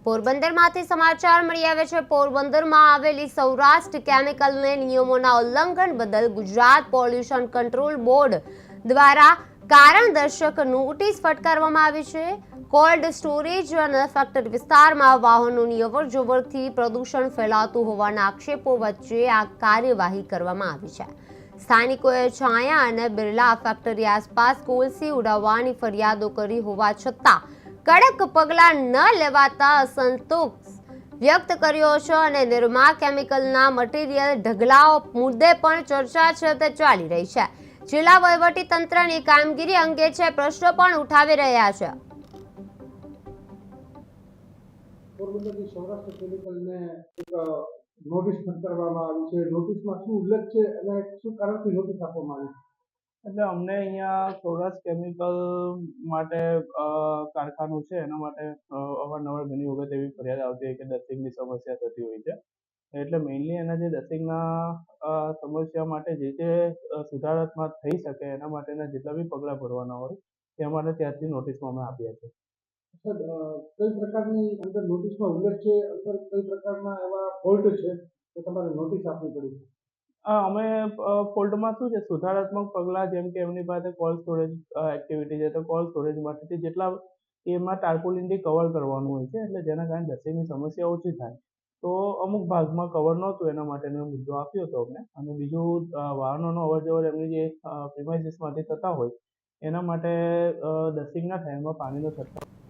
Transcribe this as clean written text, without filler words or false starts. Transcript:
પોરબંદરમાંથી સમાચાર મળી આવે છે। પોરબંદરમાં આવેલી સૌરાષ્ટ્ર કેમિકલને નિયમોના ઉલ્લંઘન બદલ ગુજરાત પોલ્યુશન કંટ્રોલ બોર્ડ દ્વારા કારણદર્શક નોટિસ ફટકારવામાં આવી છે। કોલ્ડ સ્ટોરેજ અને ફેક્ટરી વિસ્તારમાં વાહનોની અવરજવરથી પ્રદૂષણ ફેલાતું હોવાના આક્ષેપો વચ્ચે આ કાર્યવાહી કરવામાં આવી છે। સ્થાનિકોએ છાયા અને બિરલા ફેક્ટરી આસપાસ કોલસી ઉડાવવાની ફરિયાદો કરી હોવા છતાં કડક પગલાં ન લેવાતા અસંતોષ વ્યક્ત કર્યો છે અને નિરમા કેમિકલના મટીરિયલ ઢગલાઓ મુદ્દે પણ ચર્ચા છે તે ચાલી રહી છે। જિલ્લા વહીવટી તંત્રની કામગીરી અંગે છે પ્રશ્નો પણ ઉઠાવી રહ્યા છે। પોરબંદરની સૌરાષ્ટ્ર કેમિકલને એક નોટિસ ફટકારવામાં આવી છે। નોટિસમાં શું ઉલ્લેખ છે અને શું કારણથી નોટિસ આપવામાં આવી છે? એટલે અમને અહીંયા સૌરાષ્ટ્ર કેમિકલ માટે કારખાનું છે એના માટે અવારનવાર ઘણી વખત એવી ફરિયાદ આવતી હોય કે ડસ્ટિંગની સમસ્યા થતી હોય છે। એટલે મેઇનલી એના જે ડસ્ટિંગના સમસ્યા માટે જે સુધારાત્મક થઈ શકે એના માટેના જેટલા બી પગલાં ભરવાના હોય તે માટે ત્યારથી નોટિસમાં અમે આપ્યા છે। કઈ પ્રકારની અંદર નોટિસમાં ઉલ્લેખ છે, અંદર કઈ પ્રકારના એવા ફોલ્ટ છે કે તમારે નોટિસ આપવી પડી છે? અમે ફોલ્ટમાં શું છે સુધારાત્મક પગલાં, જેમ કે એમની પાસે કોલ્ડ સ્ટોરેજ એક્ટિવિટી છે તો કોલ્ડ સ્ટોરેજ માટેથી જેટલા એમાં ટાર્પોલિનથી કવર કરવાનું હોય છે, એટલે જેના કારણે ડસ્ટિંગની સમસ્યા ઓછી થાય। તો અમુક ભાગમાં કવર નહોતું એના માટેનો મુદ્દો આપ્યો હતો અમને। અને બીજું વાહનોનો અવરજવર એમની જે પ્રિમાઇસીસમાંથી થતા હોય એના માટે ડસ્ટિંગ ના થાય એમાં પાણીનો છંટકાવ